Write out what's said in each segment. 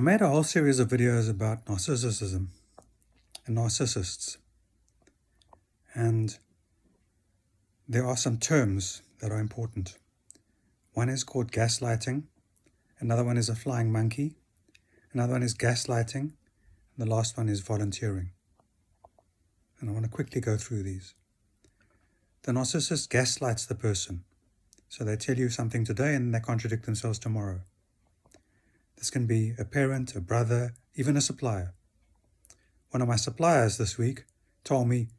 made a whole series of videos about narcissism and narcissists. And there are some terms that are important. One is called gaslighting. Another one is a flying monkey. Another one is gaslighting. And the last one is volunteering. And I want to quickly go through these. The narcissist gaslights the person. So they tell you something today and they contradict themselves tomorrow. This can be a parent, a brother, even a supplier. One of my suppliers this week told me,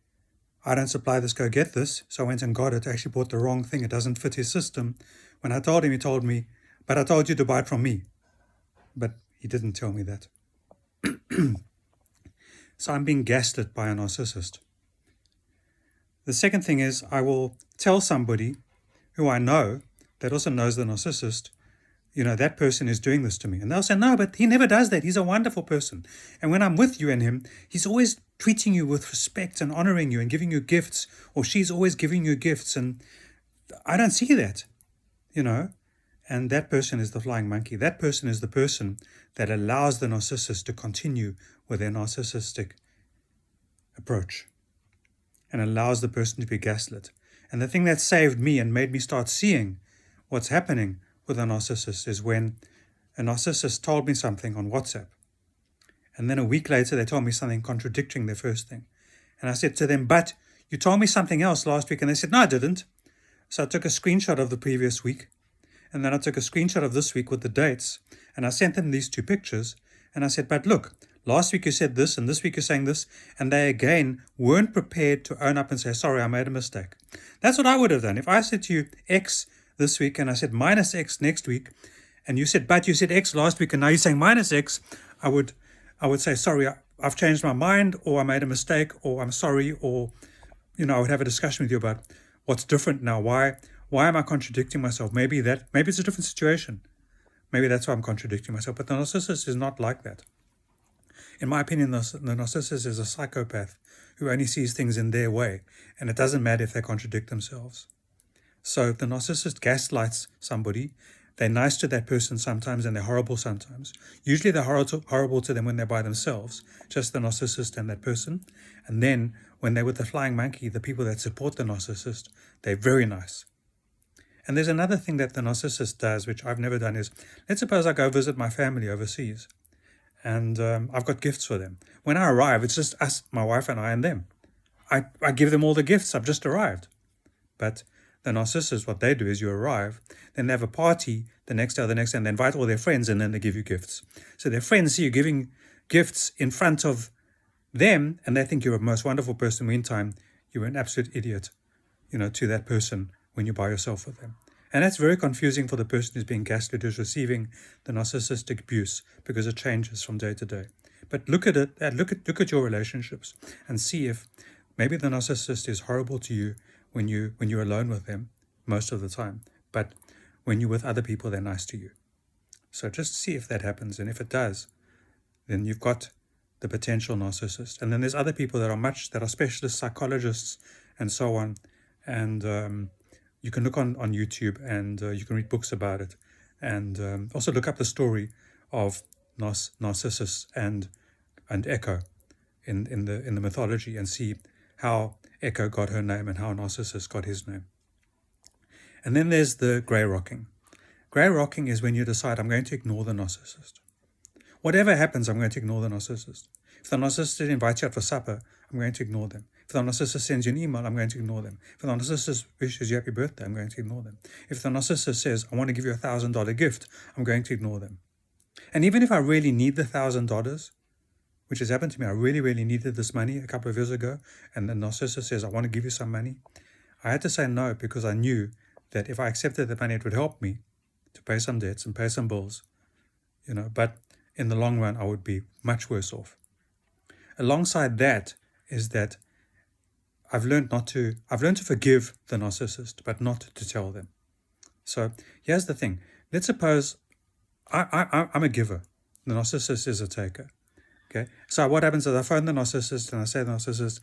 I don't supply this, go get this. So I went and got it. I actually bought the wrong thing. It doesn't fit his system. When I told him, he told me, but I told you to buy it from me. But he didn't tell me that. So I'm being gaslit by a narcissist. The second thing is I will tell somebody who I know that also knows the narcissist, that person is doing this to me. And they'll say, no, but he never does that. He's a wonderful person. And when I'm with you and him, he's always treating you with respect and honoring you and giving you gifts, or she's always giving you gifts. And I don't see that, And that person is the flying monkey. That person is the person that allows the narcissist to continue with their narcissistic approach and allows the person to be gaslit. And the thing that saved me and made me start seeing what's happening with a narcissist is when a narcissist told me something on WhatsApp. And then a week later, they told me something contradicting their first thing. And I said to them, but you told me something else last week. And they said, no, I didn't. So I took a screenshot of the previous week. And then I took a screenshot of this week with the dates. And I sent them these two pictures. And I said, but look, last week you said this, and this week you're saying this. And they again weren't prepared to own up and say, sorry, I made a mistake. That's what I would have done. If I said to you X this week and I said minus X next week, and you said, but you said X last week and now you're saying minus X, I would say, sorry, I've changed my mind, or I made a mistake, or I'm sorry, or, I would have a discussion with you about what's different now. Why am I contradicting myself? Maybe it's a different situation. Maybe that's why I'm contradicting myself. But the narcissist is not like that. In my opinion, the narcissist is a psychopath who only sees things in their way, and it doesn't matter if they contradict themselves. So if the narcissist gaslights somebody, they're nice to that person sometimes and they're horrible sometimes. Usually they're horrible to them when they're by themselves, just the narcissist and that person. And then when they're with the flying monkey, the people that support the narcissist, they're very nice. And there's another thing that the narcissist does, which I've never done, is let's suppose I go visit my family overseas and I've got gifts for them. When I arrive, it's just us, my wife and I and them. I give them all the gifts. I've just arrived. But the narcissists, what they do is you arrive, then they have a party the next day or the next day, and they invite all their friends, and then they give you gifts. So their friends see you giving gifts in front of them, and they think you're a most wonderful person. Meantime, you're an absolute idiot, to that person when you're by yourself with them. And that's very confusing for the person who's being gaslit, who's receiving the narcissistic abuse, because it changes from day to day. But look at it, look at your relationships and see if maybe the narcissist is horrible to you when you're alone with them most of the time. But when you're with other people, they're nice to you. So just see if that happens. And if it does, then you've got the potential narcissist. And then there's other people that are specialist psychologists and so on. And you can look on YouTube and you can read books about it. And also look up the story of Narcissus and Echo in the mythology, and see how Echo got her name and how Narcissus got his name. And then there's the Greyrocking. Greyrocking is when you decide, I'm going to ignore the narcissist. Whatever happens, I'm going to ignore the narcissist. If the narcissist invites you out for supper, I'm going to ignore them. If the narcissist sends you an email, I'm going to ignore them. If the narcissist wishes you happy birthday, I'm going to ignore them. If the narcissist says, I want to give you a $1,000 gift, I'm going to ignore them. And even if I really need the $1,000, which has happened to me, I really, really needed this money a couple of years ago, and the narcissist says, I want to give you some money, I had to say no, because I knew that if I accepted the money, it would help me to pay some debts and pay some bills, but in the long run, I would be much worse off. Alongside that is that I've learned to forgive the narcissist, but not to tell them. So here's the thing. Let's suppose I'm a giver. The narcissist is a taker. Okay. So what happens is I phone the narcissist and I say to the narcissist,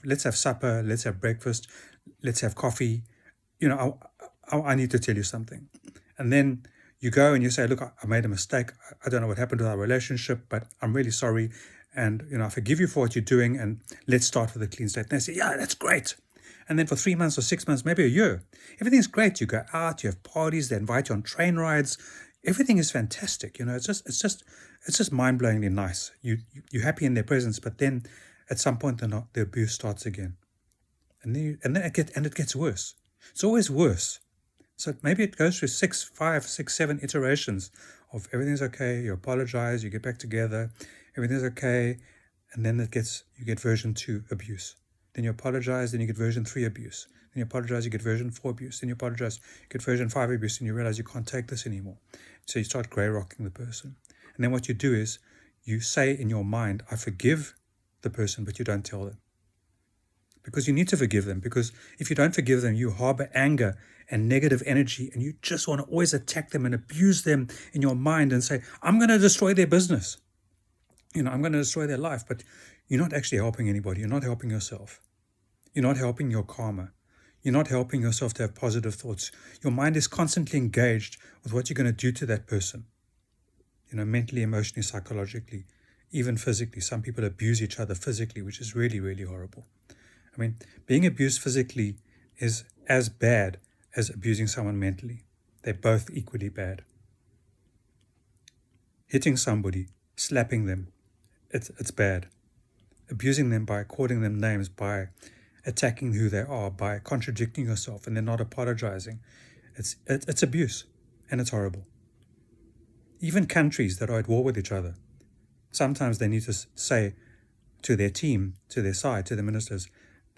let's have supper, let's have breakfast, let's have coffee. I need to tell you something. And then You go and you say, look, I made a mistake. I don't know what happened to our relationship, but I'm really sorry. And, I forgive you for what you're doing. And let's start with a clean slate. And they say, yeah, that's great. And then for 3 months or 6 months, maybe a year, everything's great. You go out, you have parties, they invite you on train rides. Everything is fantastic. It's just mind-blowingly nice. You're happy in their presence, but then at some point the abuse starts again. And then it gets worse. It's always worse. So maybe it goes through 5, 6, 7 iterations of everything's okay, you apologize, you get back together, everything's okay, and then you get version 2 abuse. Then you apologize, then you get version 3 abuse. Then you apologize, you get version 4 abuse. Then you apologize, you get version 5 abuse, and you realize you can't take this anymore. So you start Greyrocking the person. And then what you do is you say in your mind, I forgive the person, but you don't tell them. Because you need to forgive them. Because if you don't forgive them, you harbor anger and negative energy, and you just want to always attack them and abuse them in your mind and say, I'm going to destroy their business. I'm going to destroy their life. But you're not actually helping anybody. You're not helping yourself. You're not helping your karma. You're not helping yourself to have positive thoughts. Your mind is constantly engaged with what you're going to do to that person. Mentally, emotionally, psychologically, even physically. Some people abuse each other physically, which is really, really horrible. Being abused physically is as bad as abusing someone mentally. They're both equally bad. Hitting somebody, slapping them, it's bad. Abusing them by calling them names, by attacking who they are, by contradicting yourself and then not apologizing, it's abuse, and it's horrible. Even countries that are at war with each other, sometimes they need to say to their team, to their side, to the ministers,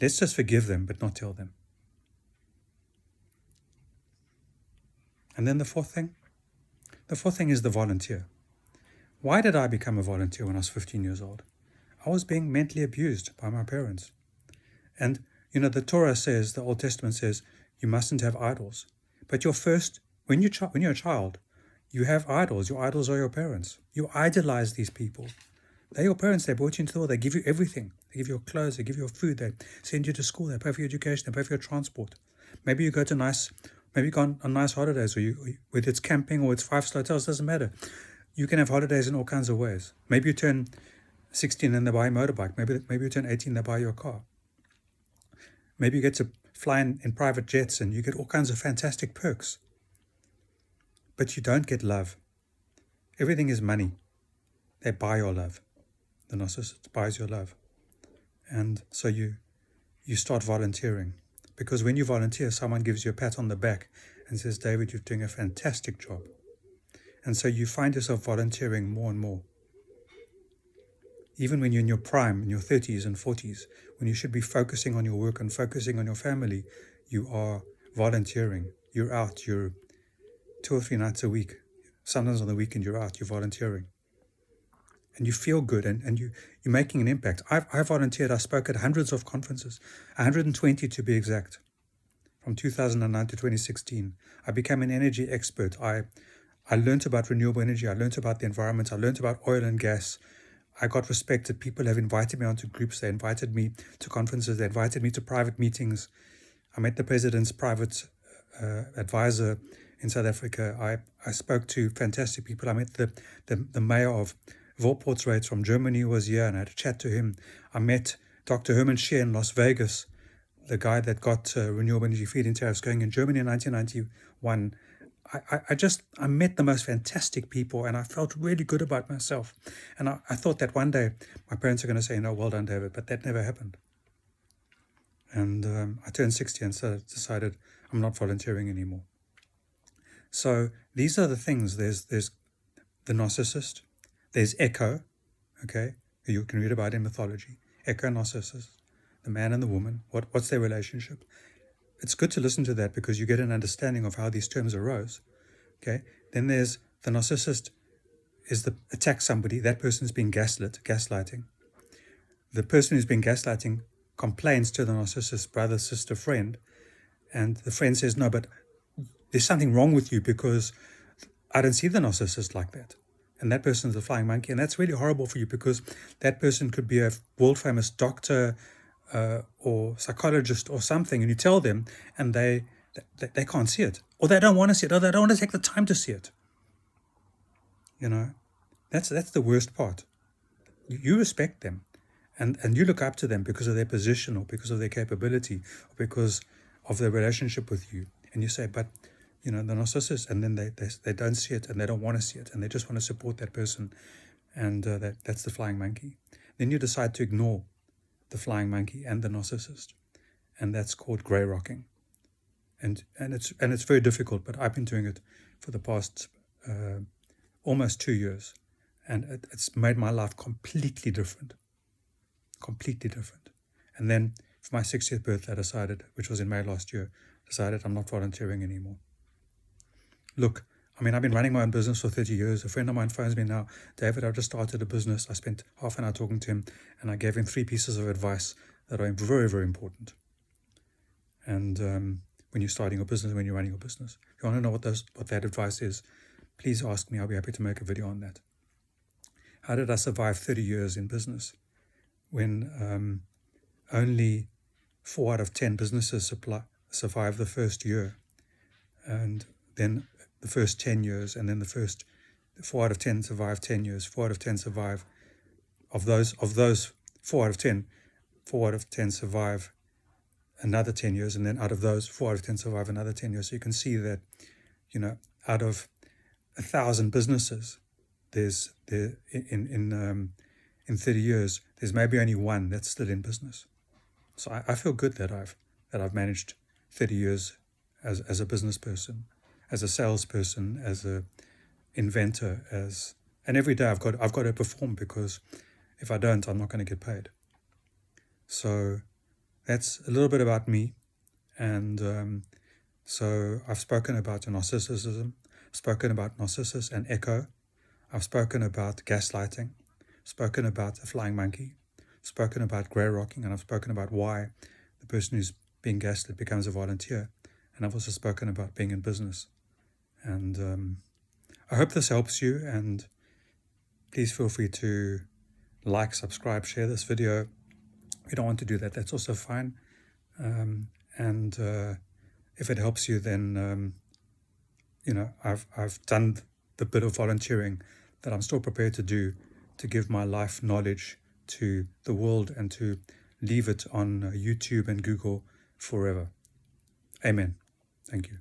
let's just forgive them, but not tell them. And then the fourth thing is the volunteer. Why did I become a volunteer when I was 15 years old? I was being mentally abused by my parents. And, the Torah says, the Old Testament says, you mustn't have idols. But when you're a child, you have idols. Your idols are your parents. You idolize these people. They're your parents. They brought you into the world. They give you everything. They give you your clothes. They give you your food. They send you to school. They pay for your education. They pay for your transport. Maybe you go on nice holidays, or whether it's camping or it's 5-star hotels, doesn't matter. You can have holidays in all kinds of ways. Maybe you turn 16 and they buy a motorbike. Maybe you turn 18 and they buy you a car. Maybe you get to fly in private jets and you get all kinds of fantastic perks. But you don't get love. Everything is money. They buy your love. The narcissist buys your love. And so you start volunteering. Because when you volunteer, someone gives you a pat on the back and says, David, you're doing a fantastic job. And so you find yourself volunteering more and more. Even when you're in your prime, in your 30s and 40s, when you should be focusing on your work and focusing on your family, you are volunteering. You're out. You're 2 or 3 nights a week. Sometimes on the weekend you're out. You're volunteering. And you feel good, and you're making an impact. I volunteered. I spoke at hundreds of conferences, 120 to be exact, from 2009 to 2016. I became an energy expert. I learned about renewable energy. I learned about the environment. I learned about oil and gas. I got respected. People have invited me onto groups. They invited me to conferences. They invited me to private meetings. I met the president's private advisor in South Africa. I spoke to fantastic people. I met the mayor of Vorportsrates from Germany was here, and I had a chat to him. I met Dr. Herman Scheer in Las Vegas, the guy that got renewable energy feed-in tariffs going in Germany in 1991. I met the most fantastic people, and I felt really good about myself. And I thought that one day my parents are going to say, no, well done, David, but that never happened. And I turned 60 and so decided I'm not volunteering anymore. So these are the things. There's the narcissist. There's Echo, okay, who you can read about in Mythology. Echo, narcissist, the man and the woman. What's their relationship? It's good to listen to that because you get an understanding of how these terms arose. Okay. Then there's the narcissist attacks somebody. That person's being gaslighting. The person who's been gaslighting complains to the narcissist's brother, sister, friend, and the friend says, no, but there's something wrong with you because I don't see the narcissist like that. And that person's a flying monkey. And that's really horrible for you because that person could be a world-famous doctor or psychologist or something. And you tell them and they can't see it. Or they don't want to see it. Or they don't want to take the time to see it. You know, that's the worst part. You respect them, and you look up to them because of their position or because of their capability or because of their relationship with you. And you say, but the narcissist, and then they don't see it and they don't want to see it and they just want to support that person, and that's the flying monkey. Then you decide to ignore the flying monkey and the narcissist, and that's called Greyrocking. And it's very difficult, but I've been doing it for the past almost 2 years, and it's made my life completely different. And then for my 60th birthday, I decided, which was in May last year, I'm not volunteering anymore. Look, I've been running my own business for 30 years. A friend of mine phones me now, David, I've just started a business. I spent half an hour talking to him, and I gave him 3 pieces of advice that are very, very important. And when you're starting a business, when you're running your business, if you want to know what that advice is, please ask me. I'll be happy to make a video on that. How did I survive 30 years in business when only 4 out of 10 businesses survive the first year, and then the first 10 years, and then the first 4 out of 10 survive 10 years, 4 out of 10 survive, of those 4 out of 10, 4 out of 10 survive another 10 years, and then out of those 4 out of 10 survive another 10 years. So you can see that, out of 1,000 businesses, there's in 30 years, there's maybe only 1 that's still in business. So I feel good that I've managed 30 years as a business person, as a salesperson, as a inventor, and every day I've got to perform, because if I don't, I'm not going to get paid. So that's a little bit about me, and so I've spoken about narcissism, spoken about narcissists and echo. I've spoken about gaslighting, spoken about the flying monkey, spoken about Greyrocking, and I've spoken about why the person who's being gaslit becomes a volunteer. And I've also spoken about being in business. And I hope this helps you, and please feel free to like, subscribe, share this video. If you don't want to do that, that's also fine. And if it helps you, then I've done the bit of volunteering that I'm still prepared to do, to give my life knowledge to the world and to leave it on YouTube and Google forever. Amen. Thank you.